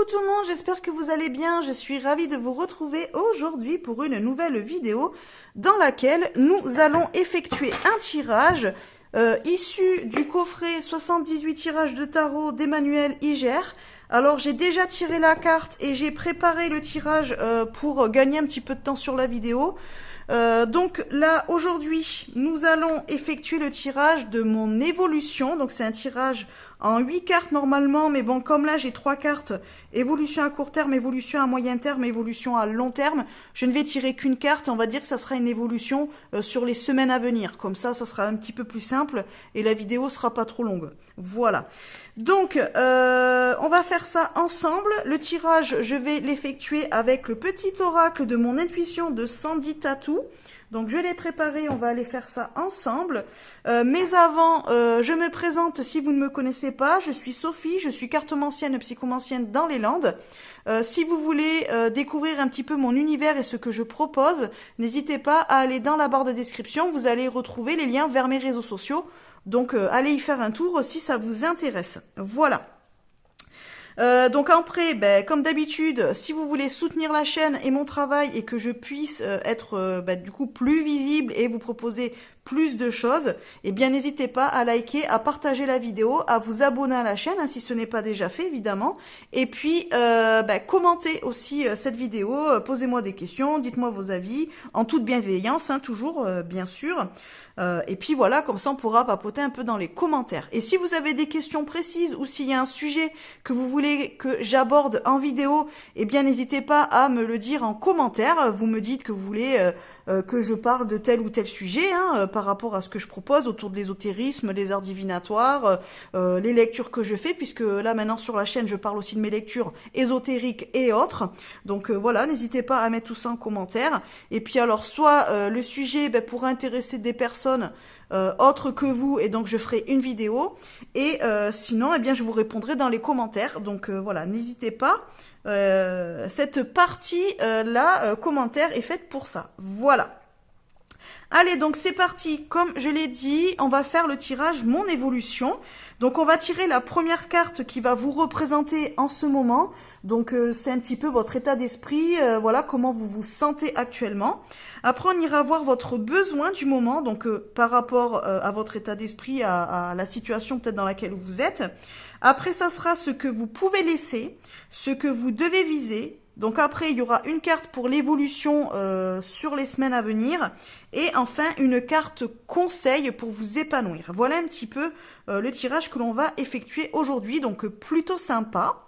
tout le monde, j'espère que vous allez bien. Je suis ravie de vous retrouver aujourd'hui pour une nouvelle vidéo dans laquelle nous allons effectuer un tirage issu du coffret 78 tirages de tarot d'Emmanuel Iger. Alors j'ai déjà tiré la carte et j'ai préparé le tirage pour gagner un petit peu de temps sur la vidéo. Donc là aujourd'hui nous allons effectuer le tirage de mon évolution. Donc c'est un tirage en 8 cartes normalement, mais bon, comme là j'ai 3 cartes, évolution à court terme, évolution à moyen terme, évolution à long terme, je ne vais tirer qu'une carte. On va dire que ça sera une évolution sur les semaines à venir, comme ça sera un petit peu plus simple et la vidéo sera pas trop longue. Voilà, donc on va faire ça ensemble. Le tirage, je vais l'effectuer avec le petit oracle de mon intuition de Sandy Tattoo. Donc je l'ai préparé, on va aller faire ça ensemble. Mais avant, je me présente si vous ne me connaissez pas. Je suis Sophie, je suis cartomancienne, psychomancienne dans les Landes. Si vous voulez découvrir un petit peu mon univers et ce que je propose, n'hésitez pas à aller dans la barre de description. Vous allez retrouver les liens vers mes réseaux sociaux. Donc allez y faire un tour si ça vous intéresse. Voilà. Donc après, comme d'habitude, si vous voulez soutenir la chaîne et mon travail et que je puisse être du coup plus visible et vous proposer plus de choses, eh bien n'hésitez pas à liker, à partager la vidéo, à vous abonner à la chaîne hein, si ce n'est pas déjà fait évidemment, et puis commentez aussi cette vidéo, posez-moi des questions, dites-moi vos avis, en toute bienveillance, hein, toujours bien sûr. Et puis voilà, comme ça on pourra papoter un peu dans les commentaires. Et si vous avez des questions précises ou s'il y a un sujet que vous voulez que j'aborde en vidéo, eh bien n'hésitez pas à me le dire en commentaire. Vous me dites que vous voulez que je parle de tel ou tel sujet hein, par rapport à ce que je propose autour de l'ésotérisme, les arts divinatoires, les lectures que je fais, puisque là maintenant sur la chaîne je parle aussi de mes lectures ésotériques et autres. Donc voilà, n'hésitez pas à mettre tout ça en commentaire. Et puis alors soit le sujet pourrait intéresser des personnes autres que vous et donc je ferai une vidéo et sinon eh bien je vous répondrai dans les commentaires. Donc voilà, n'hésitez pas. Cette partie là commentaire est faite pour ça. Voilà. Allez, donc c'est parti. Comme je l'ai dit, on va faire le tirage Mon Évolution. Donc on va tirer la première carte qui va vous représenter en ce moment. Donc c'est un petit peu votre état d'esprit, voilà comment vous vous sentez actuellement. Après on ira voir votre besoin du moment, donc par rapport à votre état d'esprit, à la situation peut-être dans laquelle vous êtes. Après ça sera ce que vous pouvez laisser, ce que vous devez viser. Donc après, il y aura une carte pour l'évolution sur les semaines à venir. Et enfin, une carte conseil pour vous épanouir. Voilà un petit peu le tirage que l'on va effectuer aujourd'hui. Donc plutôt sympa.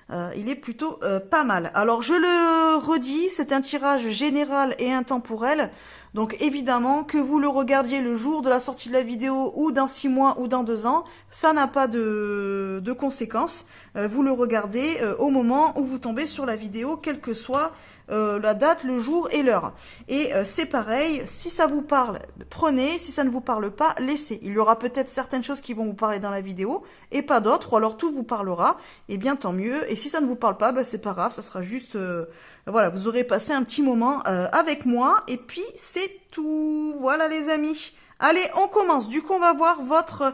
Il est plutôt pas mal. Alors je le redis, c'est un tirage général et intemporel. Donc évidemment, que vous le regardiez le jour de la sortie de la vidéo ou dans 6 mois ou dans 2 ans, ça n'a pas de conséquences. Vous le regardez au moment où vous tombez sur la vidéo, quelle que soit la date, le jour et l'heure. Et c'est pareil, si ça vous parle, prenez, si ça ne vous parle pas, laissez. Il y aura peut-être certaines choses qui vont vous parler dans la vidéo et pas d'autres, ou alors tout vous parlera, et bien tant mieux. Et si ça ne vous parle pas, c'est pas grave, ça sera juste... voilà, vous aurez passé un petit moment avec moi, et puis c'est tout. Voilà les amis. Allez, on commence. Du coup, on va voir votre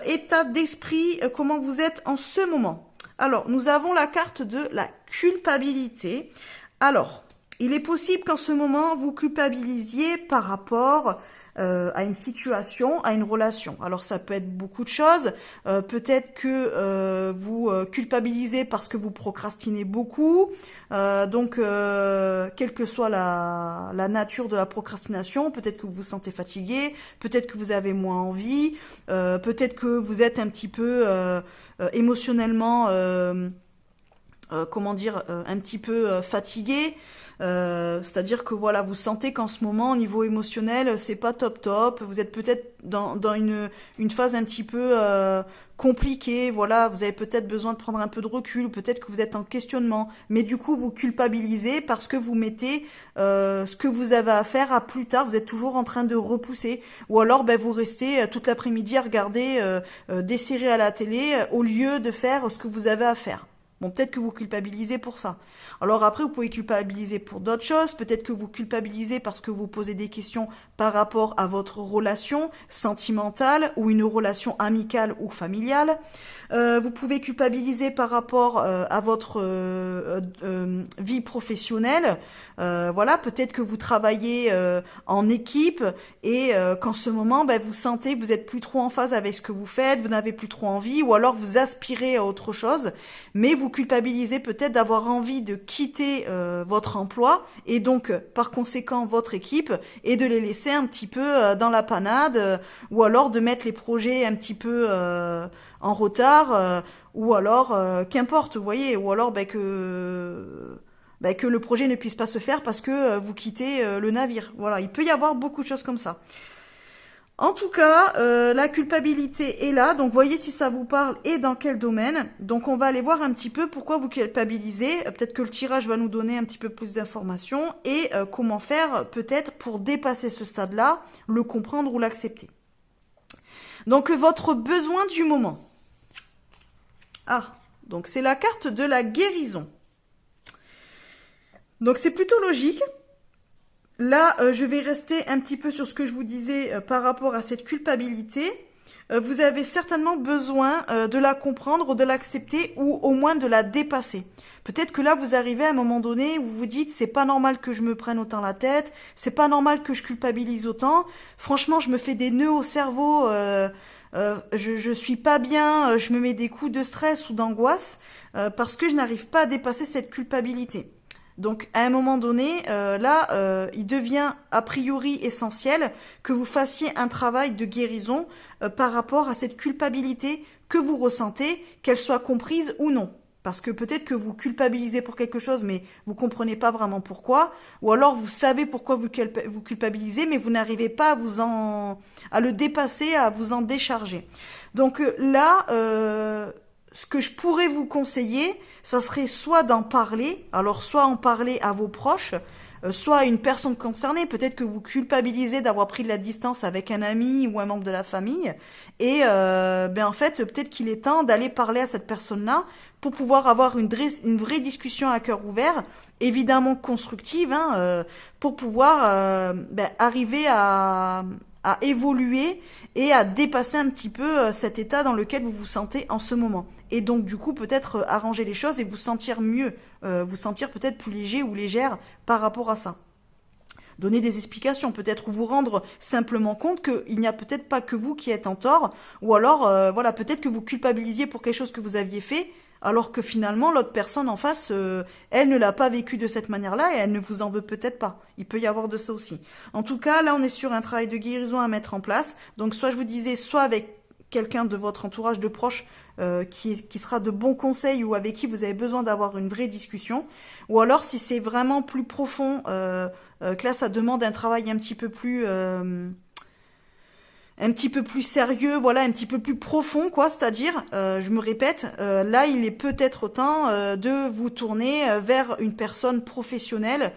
état d'esprit, comment vous êtes en ce moment. Alors, nous avons la carte de la culpabilité. Alors, il est possible qu'en ce moment, vous culpabilisiez par rapport à une situation, à une relation. Alors ça peut être beaucoup de choses. Peut-être que vous culpabilisez parce que vous procrastinez beaucoup. Donc, quelle que soit la nature de la procrastination, peut-être que vous vous sentez fatigué, peut-être que vous avez moins envie, peut-être que vous êtes un petit peu émotionnellement, comment dire, un petit peu fatigué. C'est-à-dire que voilà, vous sentez qu'en ce moment, au niveau émotionnel, c'est pas top. Vous êtes peut-être dans une phase un petit peu compliquée. Voilà, vous avez peut-être besoin de prendre un peu de recul, peut-être que vous êtes en questionnement. Mais du coup, vous culpabilisez parce que vous mettez ce que vous avez à faire à plus tard. Vous êtes toujours en train de repousser. Ou alors, vous restez toute l'après-midi à regarder des séries à la télé au lieu de faire ce que vous avez à faire. Bon, peut-être que vous culpabilisez pour ça. Alors après, vous pouvez culpabiliser pour d'autres choses. Peut-être que vous culpabilisez parce que vous posez des questions par rapport à votre relation sentimentale ou une relation amicale ou familiale. Vous pouvez culpabiliser par rapport à votre vie professionnelle. Voilà, peut-être que vous travaillez en équipe et qu'en ce moment, ben, vous sentez que vous êtes plus trop en phase avec ce que vous faites, vous n'avez plus trop envie, ou alors vous aspirez à autre chose, mais vous culpabilisez peut-être d'avoir envie de quitter votre emploi et donc par conséquent votre équipe et de les laisser un petit peu dans la panade ou alors de mettre les projets un petit peu en retard ou alors qu'importe, vous voyez, ou alors que le projet ne puisse pas se faire parce que vous quittez le navire. Voilà, il peut y avoir beaucoup de choses comme ça. En tout cas, la culpabilité est là, donc voyez si ça vous parle et dans quel domaine. Donc on va aller voir un petit peu pourquoi vous culpabilisez, peut-être que le tirage va nous donner un petit peu plus d'informations et comment faire peut-être pour dépasser ce stade-là, le comprendre ou l'accepter. Donc votre besoin du moment. Ah, donc c'est la carte de la guérison. Donc c'est plutôt logique. Là, je vais rester un petit peu sur ce que je vous disais par rapport à cette culpabilité. Vous avez certainement besoin de la comprendre, de l'accepter ou au moins de la dépasser. Peut-être que là, vous arrivez à un moment donné où vous vous dites c'est pas normal que je me prenne autant la tête, c'est pas normal que je culpabilise autant. Franchement, je me fais des nœuds au cerveau, je suis pas bien, je me mets des coups de stress ou d'angoisse parce que je n'arrive pas à dépasser cette culpabilité. Donc, à un moment donné, il devient a priori essentiel que vous fassiez un travail de guérison par rapport à cette culpabilité que vous ressentez, qu'elle soit comprise ou non. Parce que peut-être que vous culpabilisez pour quelque chose, mais vous comprenez pas vraiment pourquoi. Ou alors vous savez pourquoi vous culpabilisez, mais vous n'arrivez pas à le dépasser, à vous en décharger. Donc là, ce que je pourrais vous conseiller, ça serait soit d'en parler, alors soit en parler à vos proches, soit à une personne concernée. Peut-être que vous culpabilisez d'avoir pris de la distance avec un ami ou un membre de la famille. Et en fait, peut-être qu'il est temps d'aller parler à cette personne-là pour pouvoir avoir une vraie discussion à cœur ouvert, évidemment constructive, pour pouvoir arriver à évoluer et à dépasser un petit peu cet état dans lequel vous vous sentez en ce moment. Et donc du coup peut-être arranger les choses et vous sentir mieux, vous sentir peut-être plus léger ou légère par rapport à ça. Donner des explications, peut-être vous rendre simplement compte qu'il n'y a peut-être pas que vous qui êtes en tort, ou alors peut-être que vous culpabilisiez pour quelque chose que vous aviez fait, alors que finalement l'autre personne en face, elle ne l'a pas vécu de cette manière-là et elle ne vous en veut peut-être pas. Il peut y avoir de ça aussi. En tout cas, là on est sur un travail de guérison à mettre en place. Donc soit je vous disais, soit avec quelqu'un de votre entourage de proche qui sera de bons conseils ou avec qui vous avez besoin d'avoir une vraie discussion, ou alors si c'est vraiment plus profond, que là ça demande un travail un petit peu plus sérieux, voilà, un petit peu plus profond, quoi, c'est-à-dire, je me répète, là, il est peut-être temps de vous tourner vers une personne professionnelle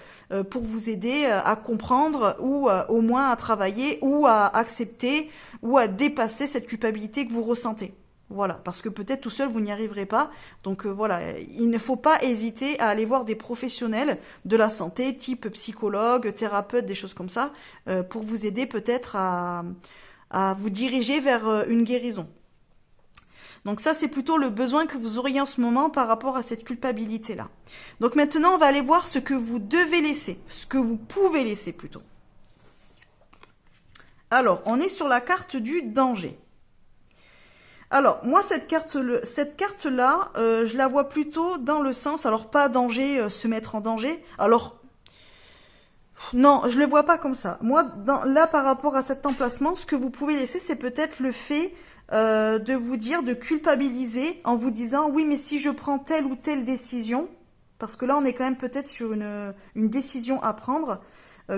pour vous aider à comprendre ou au moins à travailler ou à accepter ou à dépasser cette culpabilité que vous ressentez. Voilà, parce que peut-être tout seul vous n'y arriverez pas. Donc voilà, il ne faut pas hésiter à aller voir des professionnels de la santé, type psychologue, thérapeute, des choses comme ça, pour vous aider peut-être à vous diriger vers une guérison. Donc ça, c'est plutôt le besoin que vous auriez en ce moment par rapport à cette culpabilité-là. Donc maintenant, on va aller voir ce que vous devez laisser, ce que vous pouvez laisser plutôt. Alors, on est sur la carte du danger. Alors, moi, cette carte-là, je la vois plutôt dans le sens, alors pas danger, se mettre en danger, alors non, je le vois pas comme ça. Moi, là, par rapport à cet emplacement, ce que vous pouvez laisser, c'est peut-être le fait de vous dire, de culpabiliser en vous disant, oui, mais si je prends telle ou telle décision, parce que là, on est quand même peut-être sur une décision à prendre,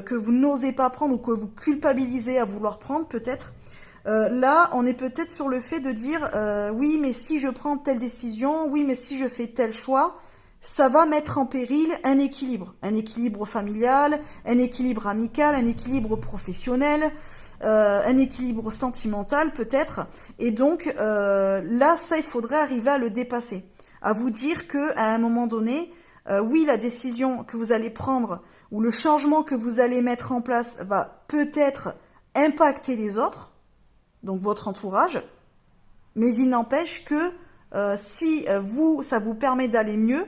que vous n'osez pas prendre ou que vous culpabilisez à vouloir prendre, peut-être. Là, on est peut-être sur le fait de dire, oui, mais si je prends telle décision, oui, mais si je fais tel choix, ça va mettre en péril un équilibre familial, un équilibre amical, un équilibre professionnel, un équilibre sentimental peut-être. Et donc là, ça, il faudrait arriver à le dépasser. à vous dire que à un moment donné, oui, la décision que vous allez prendre ou le changement que vous allez mettre en place va peut-être impacter les autres, donc votre entourage, mais il n'empêche que si ça vous permet d'aller mieux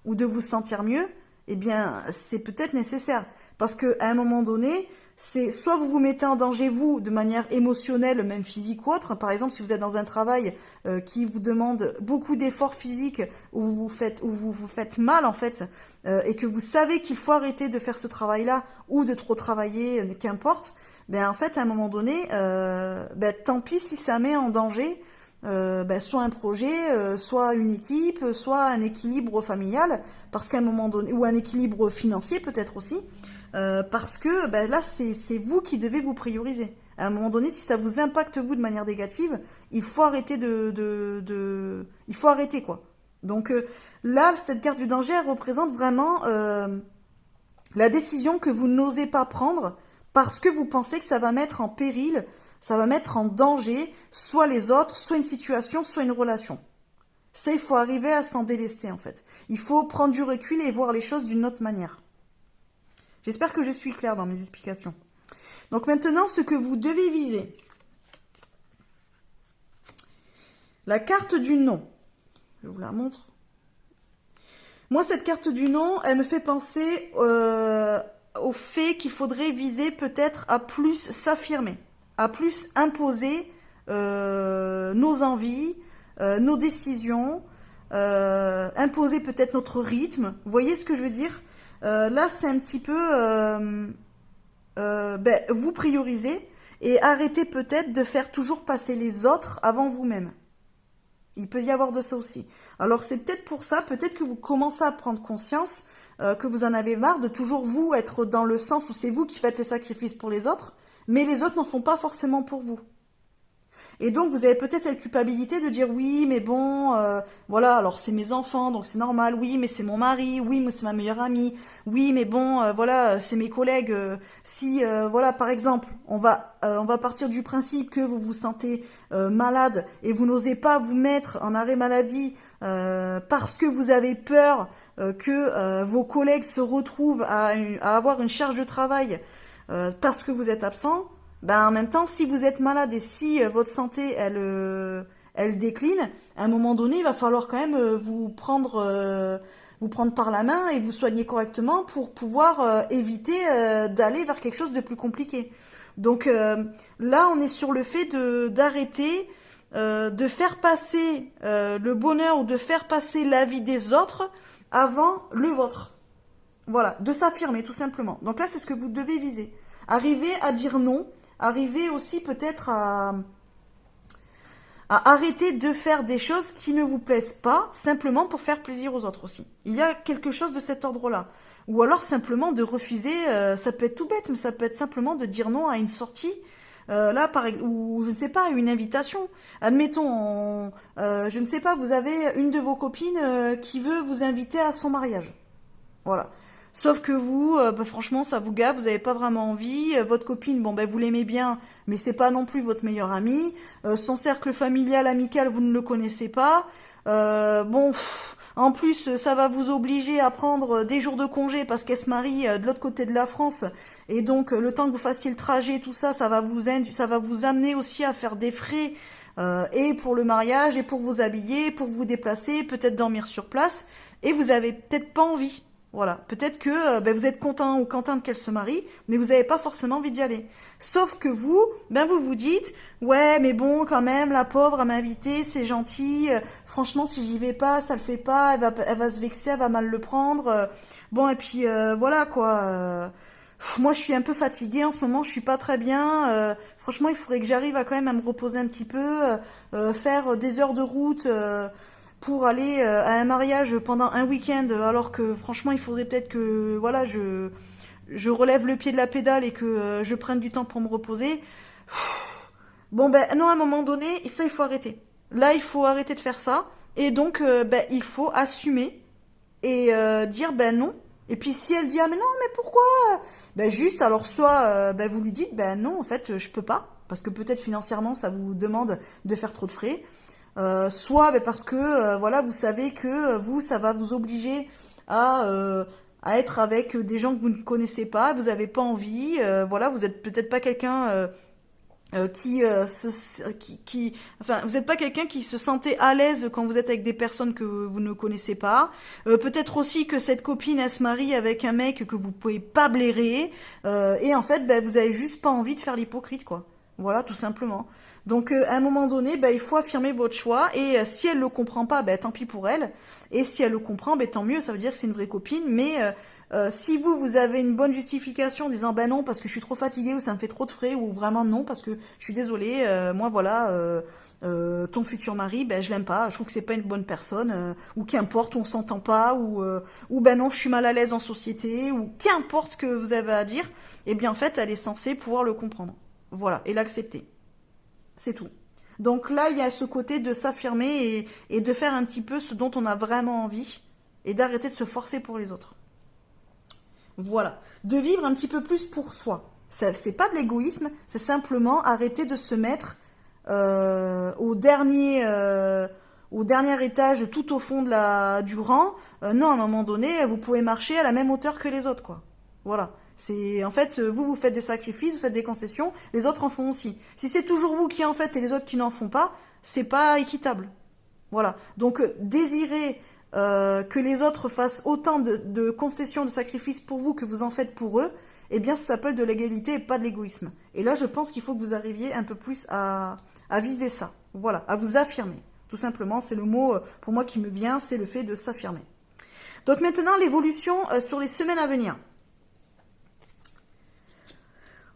ou de vous sentir mieux, eh bien, c'est peut-être nécessaire. Parce qu'à un moment donné, c'est soit vous vous mettez en danger, vous, de manière émotionnelle, même physique ou autre. Par exemple, si vous êtes dans un travail qui vous demande beaucoup d'efforts physiques, où vous vous faites mal, en fait, et que vous savez qu'il faut arrêter de faire ce travail-là, ou de trop travailler, qu'importe, ben, en fait, à un moment donné, tant pis si ça met en danger soit un projet, soit une équipe, soit un équilibre familial, parce qu'à un moment donné, ou un équilibre financier peut-être aussi, parce que là c'est vous qui devez vous prioriser. À un moment donné, si ça vous impacte vous de manière négative, il faut arrêter il faut arrêter quoi. Donc là, cette carte du danger, elle représente vraiment la décision que vous n'osez pas prendre parce que vous pensez que ça va mettre en péril, ça va mettre en danger soit les autres, soit une situation, soit une relation. Ça, il faut arriver à s'en délester en fait. Il faut prendre du recul et voir les choses d'une autre manière. J'espère que je suis claire dans mes explications. Donc maintenant, ce que vous devez viser. La carte du non. Je vous la montre. Moi, cette carte du non, elle me fait penser au fait qu'il faudrait viser peut-être à plus s'affirmer, à plus imposer nos envies, nos décisions, imposer peut-être notre rythme. Vous voyez ce que je veux dire ? Là, c'est un petit peu vous prioriser et arrêter peut-être de faire toujours passer les autres avant vous-même. Il peut y avoir de ça aussi. Alors, c'est peut-être pour ça, peut-être que vous commencez à prendre conscience que vous en avez marre de toujours vous être dans le sens où c'est vous qui faites les sacrifices pour les autres, mais les autres n'en font pas forcément pour vous. Et donc, vous avez peut-être cette culpabilité de dire oui, mais bon, voilà, alors c'est mes enfants, donc c'est normal. Oui, mais c'est mon mari. Oui, mais c'est ma meilleure amie. Oui, mais bon, voilà, c'est mes collègues. Si, voilà, par exemple, on va partir du principe que vous vous sentez malade et vous n'osez pas vous mettre en arrêt maladie parce que vous avez peur que vos collègues se retrouvent à avoir une charge de travail parce que vous êtes absent. En même temps, si vous êtes malade et si votre santé, elle décline, à un moment donné, il va falloir quand même vous prendre par la main et vous soigner correctement pour pouvoir éviter d'aller vers quelque chose de plus compliqué. Donc là, on est sur le fait d'arrêter de faire passer le bonheur ou de faire passer la vie des autres avant le vôtre. Voilà, de s'affirmer tout simplement. Donc là, c'est ce que vous devez viser. Arriver à dire non. Arriver aussi peut-être à arrêter de faire des choses qui ne vous plaisent pas, simplement pour faire plaisir aux autres aussi. Il y a quelque chose de cet ordre-là. Ou alors simplement de refuser, ça peut être tout bête, mais ça peut être simplement de dire non à une sortie, ou je ne sais pas, une invitation. Admettons, je ne sais pas, vous avez une de vos copines qui veut vous inviter à son mariage. Voilà. Sauf que vous, franchement, ça vous gave, vous n'avez pas vraiment envie. Votre copine, vous l'aimez bien, mais c'est pas non plus votre meilleure amie. Son cercle familial, amical, vous ne le connaissez pas. En plus, ça va vous obliger à prendre des jours de congé parce qu'elle se marie de l'autre côté de la France. Et donc, le temps que vous fassiez le trajet, tout ça, ça va vous amener aussi à faire des frais. Et pour le mariage, et pour vous habiller, pour vous déplacer, peut-être dormir sur place. Et vous avez peut-être pas envie. Voilà, peut-être que vous êtes content ou contente qu'elle se marie, mais vous n'avez pas forcément envie d'y aller. Sauf que vous vous dites, ouais, mais bon, quand même, la pauvre, elle m'a invité, c'est gentil. Franchement, si j'y vais pas, ça le fait pas, elle va se vexer, elle va mal le prendre. Et puis voilà quoi. Moi, je suis un peu fatiguée en ce moment, je suis pas très bien. Franchement, il faudrait que j'arrive à quand même à me reposer un petit peu, faire des heures de route. Pour aller à un mariage pendant un week-end, alors que franchement, il faudrait peut-être que voilà, je relève le pied de la pédale et que je prenne du temps pour me reposer. Non, à un moment donné, ça, il faut arrêter. Là, il faut arrêter de faire ça. Et donc, il faut assumer et dire non. Et puis, si elle dit, ah, mais non, mais pourquoi? Juste, alors, soit vous lui dites, non, en fait, je peux pas. Parce que peut-être financièrement, ça vous demande de faire trop de frais. Soit parce que voilà, vous savez que vous, ça va vous obliger à être avec des gens que vous ne connaissez pas, vous n'avez pas envie, voilà, vous êtes peut-être pas quelqu'un enfin, vous n'êtes pas quelqu'un qui se sentait à l'aise quand vous êtes avec des personnes que vous ne connaissez pas. Peut-être aussi que cette copine, elle se marie avec un mec que vous pouvez pas blairer, et en fait, ben, vous avez juste pas envie de faire l'hypocrite, quoi. Voilà, tout simplement. Donc, à un moment donné, ben, il faut affirmer votre choix, et si elle le comprend pas, ben, tant pis pour elle. Et si elle le comprend, ben, tant mieux, ça veut dire que c'est une vraie copine, mais si vous avez une bonne justification en disant ben non parce que je suis trop fatiguée ou ça me fait trop de frais ou vraiment non parce que je suis désolée, moi voilà, ton futur mari, ben je l'aime pas, je trouve que c'est pas une bonne personne, ou qu'importe, on s'entend pas, ou ben non je suis mal à l'aise en société, ou qu'importe ce que vous avez à dire, et bien en fait elle est censée pouvoir le comprendre, voilà, et l'accepter, c'est tout. Donc là il y a ce côté de s'affirmer et de faire un petit peu ce dont on a vraiment envie et d'arrêter de se forcer pour les autres. Voilà, de vivre un petit peu plus pour soi. C'est pas de l'égoïsme, c'est simplement arrêter de se mettre au dernier étage, tout au fond du rang. Non, à un moment donné, vous pouvez marcher à la même hauteur que les autres, quoi. Voilà. C'est en fait, vous faites des sacrifices, vous faites des concessions, les autres en font aussi. Si c'est toujours vous qui en faites et les autres qui n'en font pas, c'est pas équitable. Voilà. Donc, désirer que les autres fassent autant de concessions, de sacrifices pour vous que vous en faites pour eux, eh bien, ça s'appelle de l'égalité et pas de l'égoïsme. Et là, je pense qu'il faut que vous arriviez un peu plus à viser ça. Voilà, à vous affirmer. Tout simplement, c'est le mot, pour moi, qui me vient, c'est le fait de s'affirmer. Donc maintenant, l'évolution sur les semaines à venir.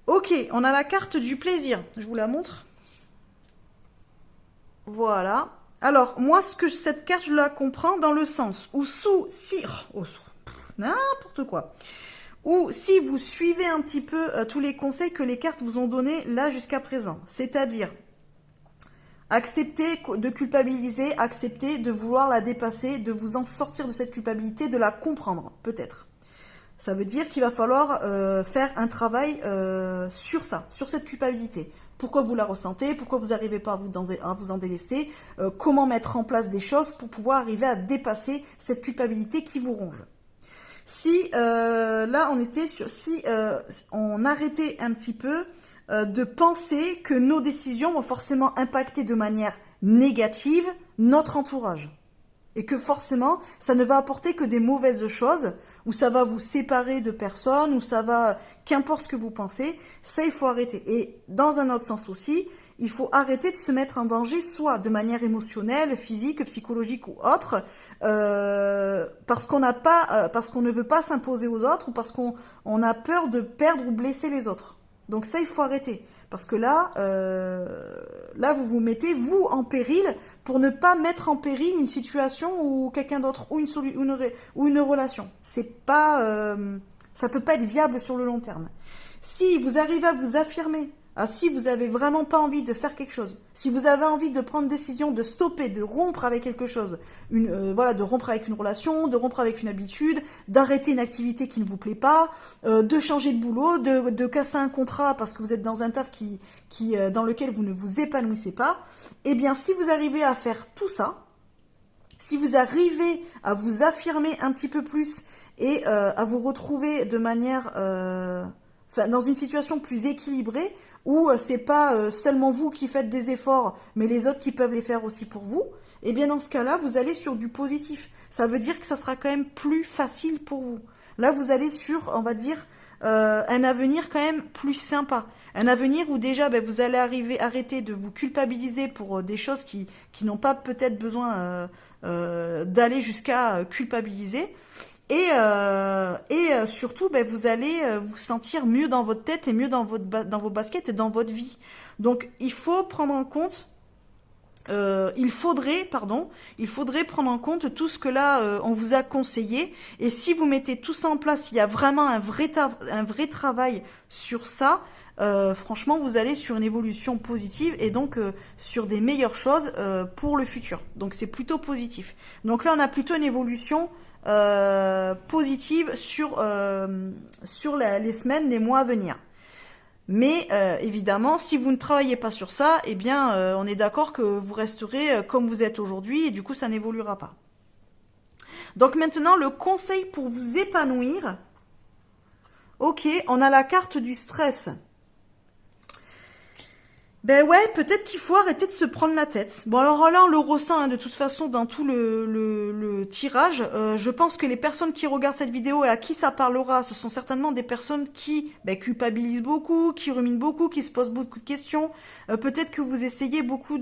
Ok, on a la carte du plaisir. Je vous la montre. Voilà. Alors, moi, cette carte, je la comprends dans le sens où n'importe quoi. Ou si vous suivez un petit peu tous les conseils que les cartes vous ont donnés là jusqu'à présent. C'est-à-dire, accepter de culpabiliser, accepter de vouloir la dépasser, de vous en sortir de cette culpabilité, de la comprendre, peut-être. Ça veut dire qu'il va falloir faire un travail sur ça, sur cette culpabilité. Pourquoi vous la ressentez, pourquoi vous n'arrivez pas à vous en délester, comment mettre en place des choses pour pouvoir arriver à dépasser cette culpabilité qui vous ronge. Si là on était sur, si on arrêtait un petit peu de penser que nos décisions vont forcément impacter de manière négative notre entourage. Et que forcément, ça ne va apporter que des mauvaises choses, ou ça va vous séparer de personnes, ou ça va, qu'importe ce que vous pensez, ça il faut arrêter. Et dans un autre sens aussi, il faut arrêter de se mettre en danger, soit de manière émotionnelle, physique, psychologique ou autre, parce qu'on ne veut pas s'imposer aux autres, ou parce qu'on a peur de perdre ou blesser les autres. Donc ça, il faut arrêter. Parce que là, vous vous mettez, vous, en péril, pour ne pas mettre en péril une situation ou quelqu'un d'autre, ou une relation. C'est pas, ça peut pas être viable sur le long terme. Si vous arrivez à vous affirmer, si vous avez vraiment pas envie de faire quelque chose, si vous avez envie de prendre une décision, de stopper, de rompre avec quelque chose, de rompre avec une relation, de rompre avec une habitude, d'arrêter une activité qui ne vous plaît pas, de changer de boulot, de casser un contrat parce que vous êtes dans un taf dans lequel vous ne vous épanouissez pas, eh bien si vous arrivez à faire tout ça, si vous arrivez à vous affirmer un petit peu plus et à vous retrouver de manière, dans une situation plus équilibrée, où c'est pas seulement vous qui faites des efforts, mais les autres qui peuvent les faire aussi pour vous, et bien dans ce cas-là, vous allez sur du positif. Ça veut dire que ça sera quand même plus facile pour vous. Là, vous allez sur, on va dire, un avenir quand même plus sympa. Un avenir où déjà, vous allez arrêter de vous culpabiliser pour des choses qui n'ont pas peut-être besoin d'aller jusqu'à culpabiliser. Et surtout, vous allez vous sentir mieux dans votre tête et mieux dans vos baskets et dans votre vie. Donc, il faut prendre en compte, il faudrait prendre en compte tout ce que là, on vous a conseillé. Et si vous mettez tout ça en place, il y a vraiment un vrai travail sur ça. Franchement, vous allez sur une évolution positive et donc sur des meilleures choses pour le futur. Donc, c'est plutôt positif. Donc là, on a plutôt une évolution positive sur les semaines, les mois à venir. Mais évidemment, si vous ne travaillez pas sur ça, eh bien, on est d'accord que vous resterez comme vous êtes aujourd'hui et du coup, ça n'évoluera pas. Donc maintenant, le conseil pour vous épanouir. Ok, on a la carte du stress. Ben ouais, peut-être qu'il faut arrêter de se prendre la tête. Bon alors là, on le ressent hein, de toute façon dans tout le tirage. Je pense que les personnes qui regardent cette vidéo et à qui ça parlera, ce sont certainement des personnes qui culpabilisent beaucoup, qui ruminent beaucoup, qui se posent beaucoup de questions. Peut-être que vous essayez beaucoup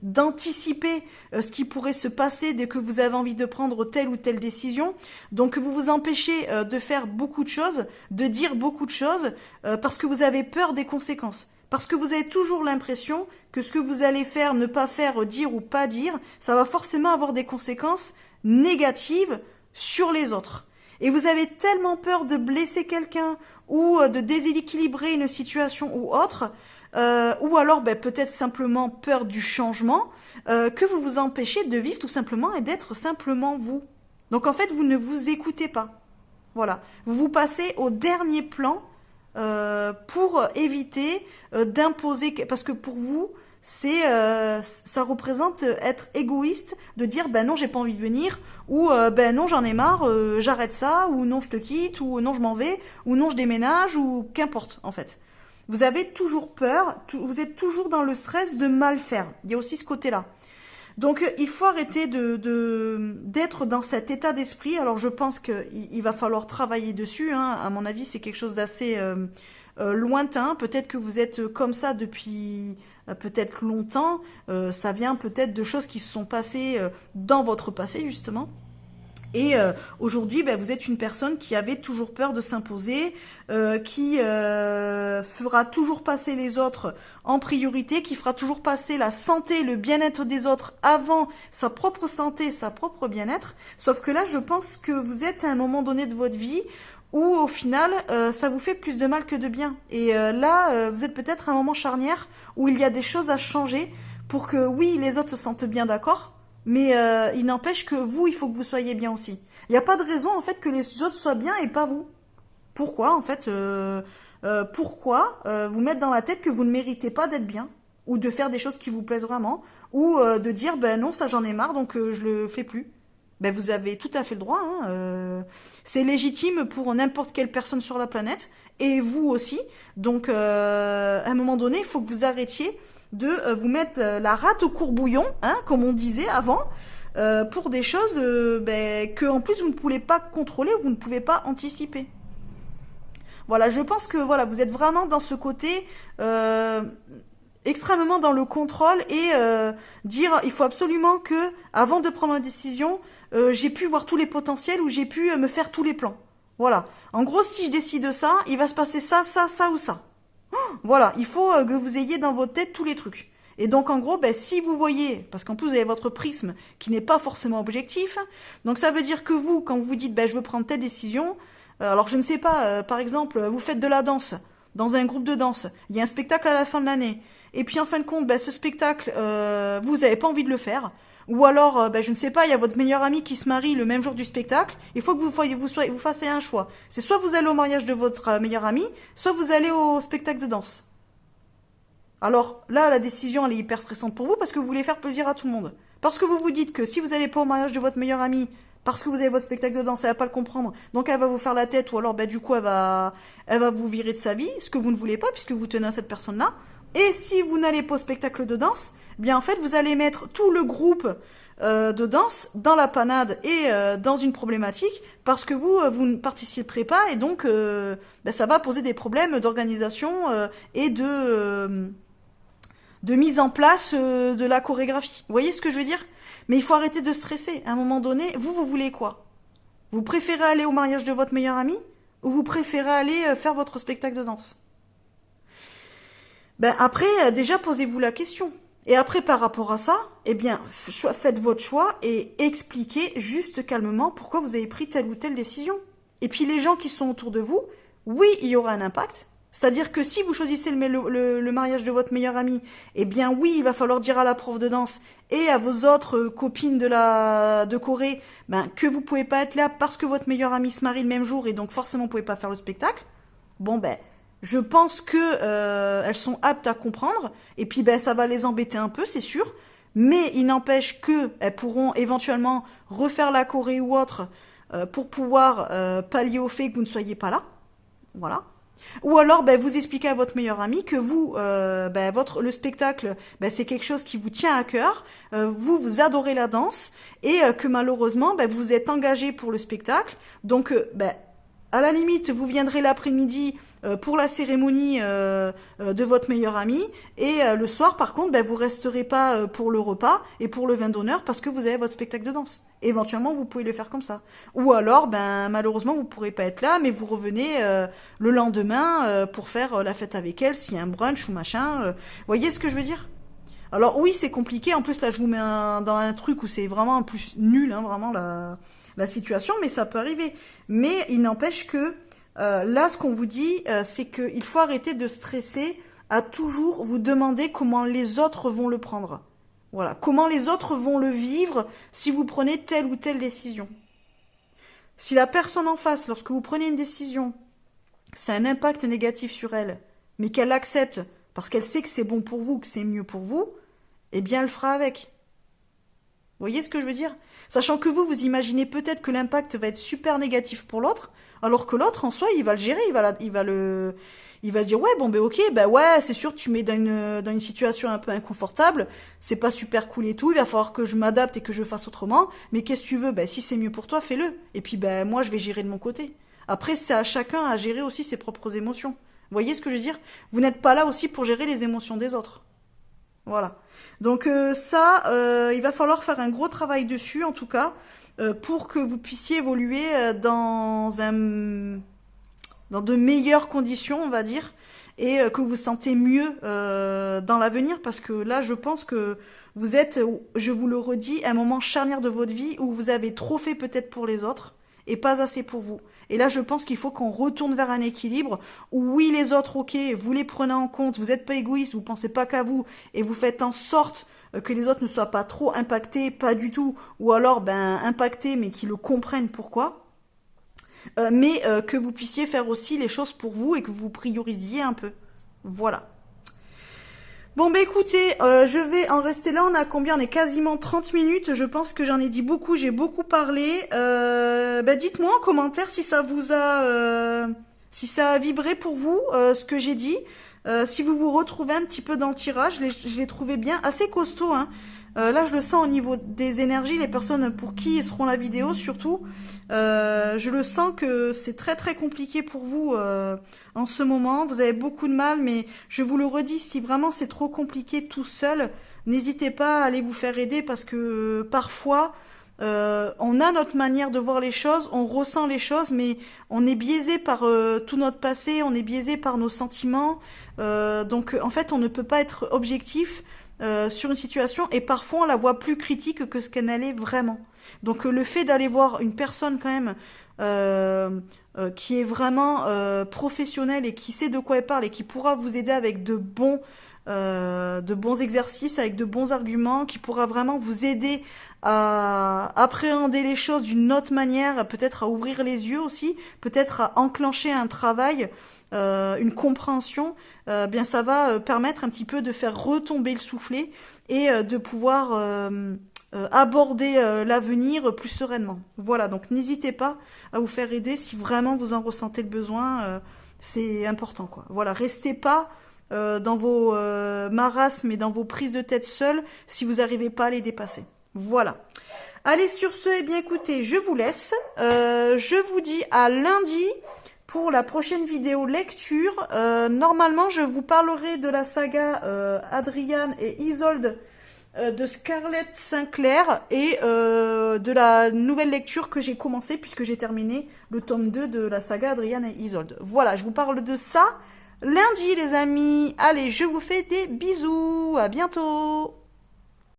d'anticiper ce qui pourrait se passer dès que vous avez envie de prendre telle ou telle décision. Donc vous vous empêchez de faire beaucoup de choses, de dire beaucoup de choses, parce que vous avez peur des conséquences. Parce que vous avez toujours l'impression que ce que vous allez faire, ne pas faire, dire ou pas dire, ça va forcément avoir des conséquences négatives sur les autres. Et vous avez tellement peur de blesser quelqu'un ou de déséquilibrer une situation ou autre, ou alors peut-être simplement peur du changement, que vous vous empêchez de vivre tout simplement et d'être simplement vous. Donc en fait, vous ne vous écoutez pas. Voilà. Vous vous passez au dernier plan pour éviter d'imposer, parce que pour vous, ça représente être égoïste de dire non j'ai pas envie de venir ou non j'en ai marre, j'arrête ça ou non je te quitte ou non je m'en vais ou non je déménage ou qu'importe en fait. Vous avez toujours peur, vous êtes toujours dans le stress de mal faire. Il y a aussi ce côté-là. Donc il faut arrêter d'être dans cet état d'esprit. Alors je pense qu'il va falloir travailler dessus. Hein. À mon avis, c'est quelque chose d'assez lointain. Peut-être que vous êtes comme ça depuis peut-être longtemps. Ça vient peut-être de choses qui se sont passées dans votre passé justement. Et aujourd'hui, vous êtes une personne qui avait toujours peur de s'imposer, qui fera toujours passer les autres en priorité, qui fera toujours passer la santé, le bien-être des autres avant sa propre santé, sa propre bien-être. Sauf que là, je pense que vous êtes à un moment donné de votre vie où au final, ça vous fait plus de mal que de bien. Et là, vous êtes peut-être à un moment charnière où il y a des choses à changer pour que, oui, les autres se sentent bien d'accord, mais il n'empêche que vous, il faut que vous soyez bien aussi. Il n'y a pas de raison, en fait, que les autres soient bien et pas vous. Pourquoi, en fait pourquoi vous mettre dans la tête que vous ne méritez pas d'être bien ou de faire des choses qui vous plaisent vraiment ou de dire, non, ça j'en ai marre, donc je le fais plus. Vous avez tout à fait le droit. Hein, c'est légitime pour n'importe quelle personne sur la planète et vous aussi. Donc, à un moment donné, il faut que vous arrêtiez de vous mettre la rate au courbouillon, hein, comme on disait avant, pour des choses que en plus vous ne pouvez pas contrôler, vous ne pouvez pas anticiper. Voilà, je pense que voilà, vous êtes vraiment dans ce côté extrêmement dans le contrôle et dire il faut absolument que avant de prendre une décision, j'ai pu voir tous les potentiels ou j'ai pu me faire tous les plans. Voilà. En gros, si je décide ça, il va se passer ça, ça, ça ou ça. Voilà, il faut que vous ayez dans votre tête tous les trucs. Et donc en gros, si vous voyez, parce qu'en plus vous avez votre prisme qui n'est pas forcément objectif, donc ça veut dire que vous, quand vous vous dites je veux prendre telle décision, alors je ne sais pas, par exemple, vous faites de la danse dans un groupe de danse, il y a un spectacle à la fin de l'année, et puis en fin de compte, ce spectacle, vous n'avez pas envie de le faire, ou alors, je ne sais pas, il y a votre meilleur ami qui se marie le même jour du spectacle. Il faut que vous fassiez un choix. C'est soit vous allez au mariage de votre meilleur ami, soit vous allez au spectacle de danse. Alors là, la décision, elle est hyper stressante pour vous parce que vous voulez faire plaisir à tout le monde. Parce que vous vous dites que si vous n'allez pas au mariage de votre meilleur ami, parce que vous avez votre spectacle de danse, elle va pas le comprendre, donc elle va vous faire la tête, ou alors du coup elle va vous virer de sa vie, ce que vous ne voulez pas puisque vous tenez à cette personne-là. Et si vous n'allez pas au spectacle de danse, en fait vous allez mettre tout le groupe de danse dans la panade et dans une problématique parce que vous ne participerez pas et donc ça va poser des problèmes d'organisation et de mise en place de la chorégraphie. Vous voyez ce que je veux dire? Mais il faut arrêter de stresser. À un moment donné, vous voulez quoi? Vous préférez aller au mariage de votre meilleur ami ou vous préférez aller faire votre spectacle de danse? Après, déjà posez-vous la question. Et après, par rapport à ça, faites votre choix et expliquez juste calmement pourquoi vous avez pris telle ou telle décision. Et puis les gens qui sont autour de vous, oui, il y aura un impact. C'est-à-dire que si vous choisissez le mariage de votre meilleur ami, oui, il va falloir dire à la prof de danse et à vos autres copines de Corée que vous pouvez pas être là parce que votre meilleur ami se marie le même jour et donc forcément vous pouvez pas faire le spectacle. Je pense que elles sont aptes à comprendre, et puis ben ça va les embêter un peu, c'est sûr, mais il n'empêche que elles pourront éventuellement refaire la choré ou autre pour pouvoir pallier au fait que vous ne soyez pas là. Voilà. Ou alors, ben, vous expliquez à votre meilleur ami que vous, ben, le spectacle, ben, c'est quelque chose qui vous tient à cœur. Vous adorez la danse et que malheureusement, ben, vous êtes engagé pour le spectacle. Donc, ben, à la limite, vous viendrez l'après-midi pour la cérémonie de votre meilleur ami et le soir, par contre, ben, vous resterez pas pour le repas et pour le vin d'honneur parce que vous avez votre spectacle de danse. Éventuellement, vous pouvez le faire comme ça. Ou alors, ben malheureusement, vous pourrez pas être là, mais vous revenez le lendemain pour faire la fête avec elle, s'il y a un brunch ou machin. Voyez ce que je veux dire? Alors oui, c'est compliqué. En plus, là, je vous mets dans un truc où c'est vraiment en plus nul, hein, vraiment la situation, mais ça peut arriver. Mais il n'empêche que là, ce qu'on vous dit, c'est qu'il faut arrêter de stresser à toujours vous demander comment les autres vont le prendre. Voilà, comment les autres vont le vivre si vous prenez telle ou telle décision. Si la personne en face, lorsque vous prenez une décision, c'est un impact négatif sur elle, mais qu'elle accepte parce qu'elle sait que c'est bon pour vous, que c'est mieux pour vous, eh bien elle fera avec. Vous voyez ce que je veux dire? Sachant que vous imaginez peut-être que l'impact va être super négatif pour l'autre, alors que l'autre, en soi, il va le gérer, il va dire, ouais, bon, ben ok, ben ouais, c'est sûr, tu mets dans une situation un peu inconfortable, c'est pas super cool et tout, il va falloir que je m'adapte et que je fasse autrement, mais qu'est-ce que tu veux? Ben si c'est mieux pour toi, fais-le. Et puis, ben moi, je vais gérer de mon côté. Après, c'est à chacun à gérer aussi ses propres émotions. Vous voyez ce que je veux dire? Vous n'êtes pas là aussi pour gérer les émotions des autres. Voilà. Donc il va falloir faire un gros travail dessus, en tout cas, pour que vous puissiez évoluer dans de meilleures conditions, on va dire, et que vous vous sentez mieux dans l'avenir, parce que là, je pense que vous êtes, je vous le redis, à un moment charnière de votre vie où vous avez trop fait peut-être pour les autres et pas assez pour vous. Et là, je pense qu'il faut qu'on retourne vers un équilibre où oui, les autres, ok, vous les prenez en compte, vous n'êtes pas égoïste, vous pensez pas qu'à vous, et vous faites en sorte que les autres ne soient pas trop impactés, pas du tout, ou alors impactés, mais qu'ils le comprennent pourquoi. Mais que vous puissiez faire aussi les choses pour vous et que vous priorisiez un peu. Voilà. Bon bah écoutez, je vais en rester là, on a combien? On est quasiment 30 minutes, je pense que j'en ai dit beaucoup, j'ai beaucoup parlé. Dites-moi en commentaire si ça vous a si ça a vibré pour vous, ce que j'ai dit. Si vous vous retrouvez un petit peu dans le tirage, je l'ai trouvé bien, assez costaud, hein. Là, je le sens au niveau des énergies, les personnes pour qui seront la vidéo, surtout. Je le sens que c'est très très compliqué pour vous en ce moment. Vous avez beaucoup de mal, mais je vous le redis, si vraiment c'est trop compliqué tout seul, n'hésitez pas à aller vous faire aider parce que parfois, on a notre manière de voir les choses, on ressent les choses, mais on est biaisé par tout notre passé, on est biaisé par nos sentiments. Donc, en fait, on ne peut pas être objectif sur une situation et parfois on la voit plus critique que ce qu'elle est vraiment. Donc le fait d'aller voir une personne quand même qui est vraiment professionnelle et qui sait de quoi elle parle et qui pourra vous aider avec de bons exercices, avec de bons arguments, qui pourra vraiment vous aider à appréhender les choses d'une autre manière, peut-être à ouvrir les yeux aussi, peut-être à enclencher un travail, une compréhension, bien ça va permettre un petit peu de faire retomber le soufflet et de pouvoir aborder l'avenir plus sereinement. Voilà, donc n'hésitez pas à vous faire aider si vraiment vous en ressentez le besoin, c'est important quoi. Voilà, restez pas dans vos marasmes et dans vos prises de tête seules si vous n'arrivez pas à les dépasser. Voilà. Allez, sur ce, eh bien écoutez, je vous laisse. Je vous dis à lundi pour la prochaine vidéo lecture. Normalement, je vous parlerai de la saga Adrian et Isolde de Scarlett Sinclair et de la nouvelle lecture que j'ai commencée puisque j'ai terminé le tome 2 de la saga Adrian et Isolde. Voilà, je vous parle de ça lundi les amis. Allez, je vous fais des bisous. À bientôt.